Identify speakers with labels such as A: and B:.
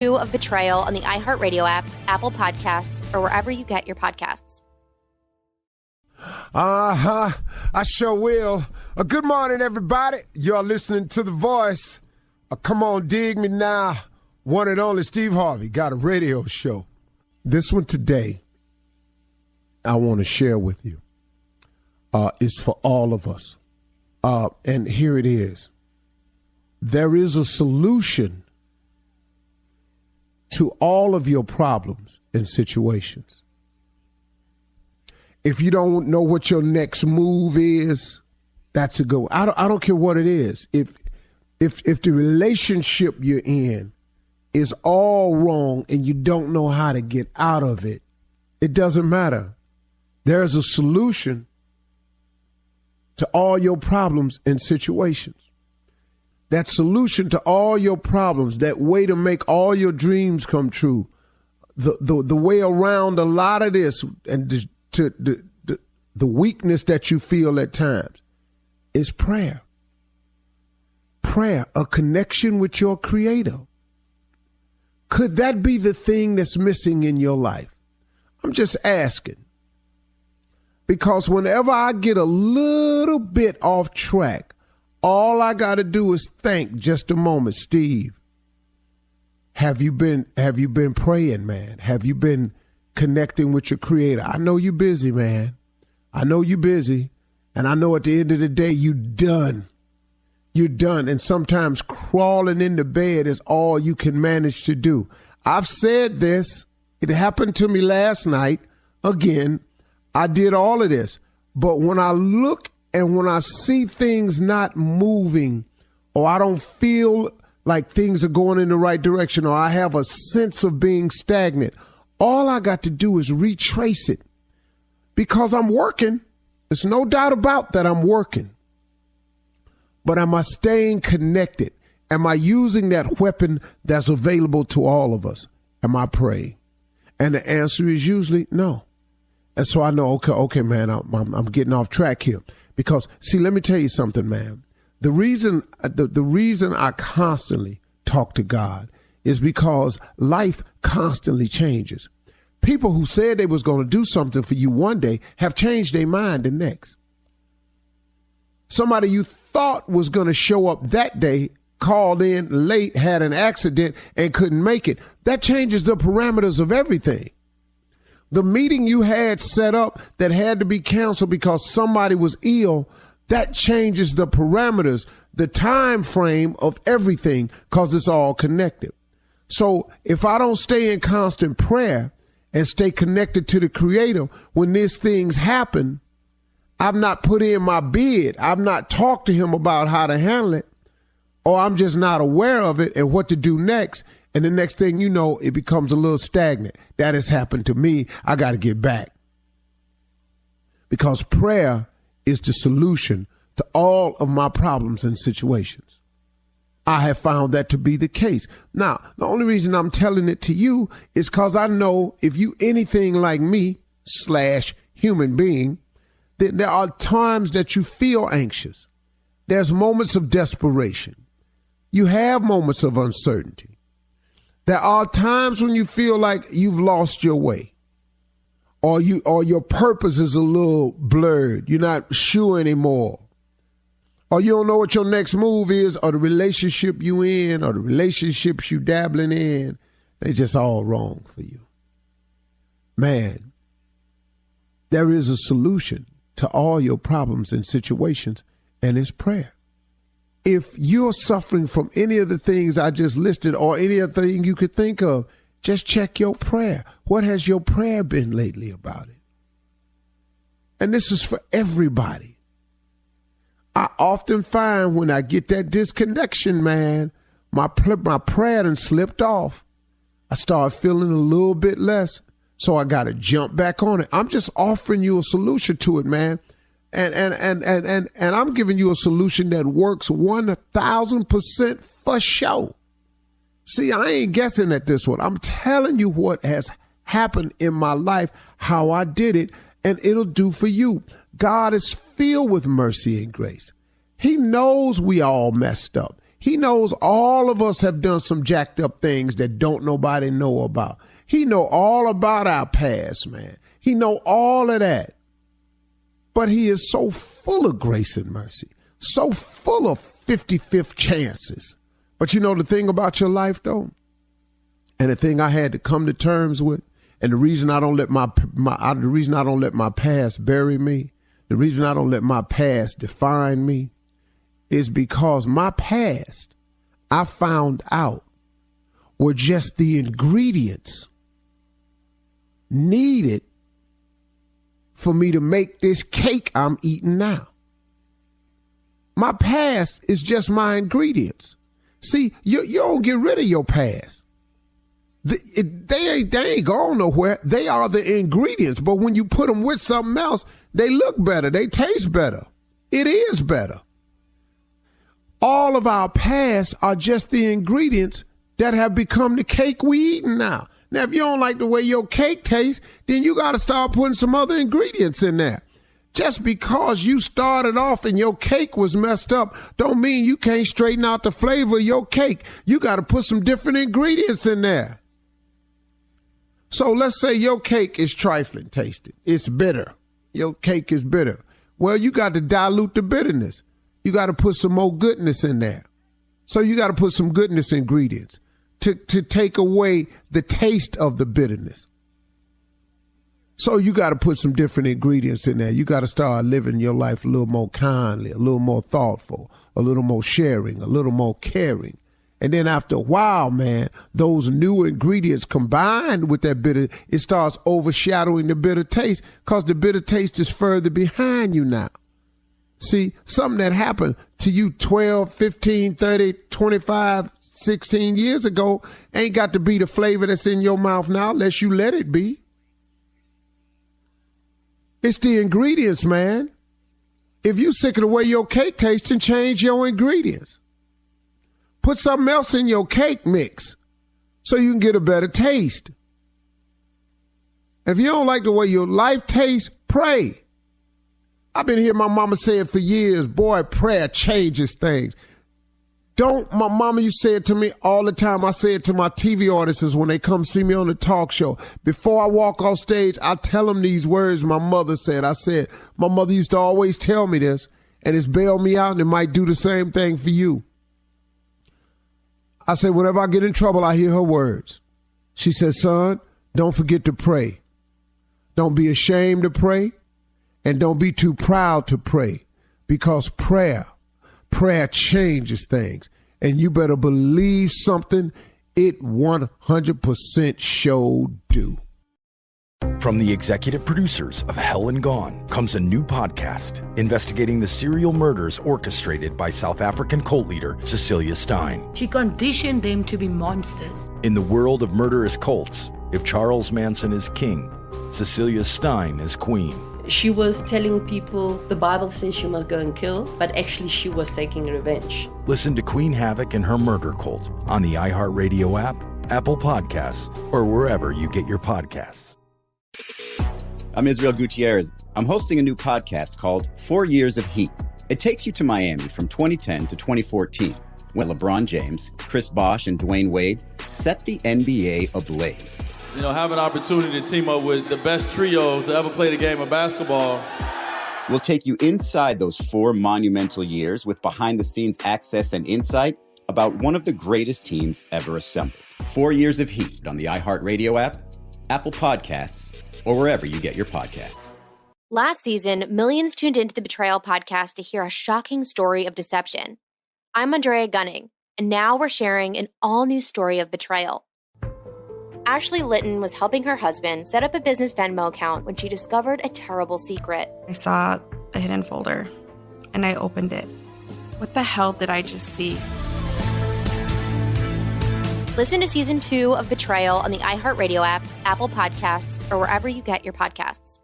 A: of Betrayal on the iHeartRadio app, Apple Podcasts, or wherever you get your podcasts.
B: I sure will. Good morning, everybody. You're listening to The Voice. Come on, dig me now. One and only Steve Harvey got a radio show. This one today, I want to share with you, is for all of us. And here it is. There is a solution to all of your problems and situations. If you don't know what your next move is, that's a go. I don't care what it is. If the relationship you're in is all wrong and you don't know how to get out of it, it doesn't matter. There's a solution to all your problems and situations. That solution to all your problems, that way to make all your dreams come true, the way around a lot of this and the weakness that you feel at times is prayer. Prayer, a connection with your Creator. Could that be the thing that's missing in your life? I'm just asking. Because whenever I get a little bit off track, all I got to do is think just a moment, Steve. Have you been praying, man? Have you been connecting with your Creator? I know you're busy, man. I know you're busy. And I know at the end of the day, you're done. You're done. And sometimes crawling into bed is all you can manage to do. I've said this. It happened to me last night. Again, I did all of this. But when I look and when I see things not moving, or I don't feel like things are going in the right direction, or I have a sense of being stagnant, all I got to do is retrace it. Because I'm working. There's no doubt about that I'm working. But am I staying connected? Am I using that weapon that's available to all of us? Am I praying? And the answer is usually no. And so I know, okay, man, I'm getting off track here. Because, see, let me tell you something, man. The reason I constantly talk to God is because life constantly changes. People who said they was going to do something for you one day have changed their mind the next. Somebody you thought was going to show up that day called in late, had an accident, and couldn't make it. That changes the parameters of everything. The meeting you had set up that had to be canceled because somebody was ill, that changes the parameters, the time frame of everything, because it's all connected. So if I don't stay in constant prayer and stay connected to the Creator, when these things happen, I've not put in my bid. I've not talked to Him about how to handle it, or I'm just not aware of it and what to do next. And the next thing you know, it becomes a little stagnant. That has happened to me. I got to get back. Because prayer is the solution to all of my problems and situations. I have found that to be the case. Now, the only reason I'm telling it to you is because I know if you anything like me / human being, there are times that you feel anxious. There's moments of desperation. You have moments of uncertainty. There are times when you feel like you've lost your way, or your purpose is a little blurred. You're not sure anymore, or you don't know what your next move is, or the relationship you in, or the relationships you dabbling in. They just all wrong for you. Man, there is a solution to all your problems and situations, and it's prayer. If you're suffering from any of the things I just listed or any other thing you could think of, just check your prayer. What has your prayer been lately about it? And this is for everybody. I often find when I get that disconnection, man, my prayer done slipped off. I start feeling a little bit less, so I got to jump back on it. I'm just offering you a solution to it, man. And I'm giving you a solution that works 1,000% for sure. See, I ain't guessing at this one. I'm telling you what has happened in my life, how I did it, and it'll do for you. God is filled with mercy and grace. He knows we all messed up. He knows all of us have done some jacked up things that don't nobody know about. He know all about our past, man. He know all of that. But he is so full of grace and mercy, so full of 55th chances. But you know the thing about your life, though, and the thing I had to come to terms with, and the reason I don't let the reason I don't let my past bury me, the reason I don't let my past define me, is because my past, I found out, were just the ingredients needed for me to make this cake I'm eating now. My past is just my ingredients. See, you don't get rid of your past. They ain't gone nowhere. They are the ingredients. But when you put them with something else, they look better. They taste better. It is better. All of our past are just the ingredients that have become the cake we eating now. Now, if you don't like the way your cake tastes, then you got to start putting some other ingredients in there. Just because you started off and your cake was messed up don't mean you can't straighten out the flavor of your cake. You got to put some different ingredients in there. So let's say your cake is trifling tasted. It's bitter. Your cake is bitter. Well, you got to dilute the bitterness. You got to put some more goodness in there. So you got to put some goodness ingredients to take away the taste of the bitterness. So you got to put some different ingredients in there. You got to start living your life a little more kindly, a little more thoughtful, a little more sharing, a little more caring. And then after a while, man, those new ingredients combined with that bitter, it starts overshadowing the bitter taste because the bitter taste is further behind you now. See, something that happened to you 12, 15, 30, 25, 16 years ago ain't got to be the flavor that's in your mouth now unless you let it be. It's the ingredients, man. If you sick of the way your cake tastes, then change your ingredients. Put something else in your cake mix so you can get a better taste. If you don't like the way your life tastes, pray. I've been hearing my mama say it for years. Boy, prayer changes things. My mama used to say it to me all the time. I say it to my TV audiences when they come see me on the talk show. Before I walk off stage, I tell them these words my mother said. My mother used to always tell me this, and it's bailed me out, and it might do the same thing for you. I said, whenever I get in trouble, I hear her words. She said, son, don't forget to pray. Don't be ashamed to pray, and don't be too proud to pray, because prayer changes things. And you better believe something, it 100% sure do.
C: From the executive producers of Hell and Gone comes a new podcast investigating the serial murders orchestrated by South African cult leader Cecilia Stein.
D: She conditioned them to be monsters.
C: In the world of murderous cults, if Charles Manson is king, Cecilia Stein is queen.
E: She was telling people the Bible says she must go and kill, but actually she was taking revenge.
C: Listen to Queen Havoc and her murder cult on the iHeartRadio app, Apple Podcasts, or wherever you get your podcasts.
F: I'm Israel Gutierrez. I'm hosting a new podcast called 4 Years of Heat. It takes you to Miami from 2010 to 2014, when LeBron James, Chris Bosh, and Dwayne Wade set the NBA ablaze.
G: You know, have an opportunity to team up with the best trio to ever play the game of basketball.
F: We'll take you inside those 4 monumental years with behind-the-scenes access and insight about one of the greatest teams ever assembled. 4 Years of Heat on the iHeartRadio app, Apple Podcasts, or wherever you get your podcasts.
A: Last season, millions tuned into the Betrayal podcast to hear a shocking story of deception. I'm Andrea Gunning, and now we're sharing an all-new story of betrayal. Ashley Litton was helping her husband set up a business Venmo account when she discovered a terrible secret.
H: I saw a hidden folder, and I opened it. What the hell did I just see?
A: Listen to Season 2 of Betrayal on the iHeartRadio app, Apple Podcasts, or wherever you get your podcasts.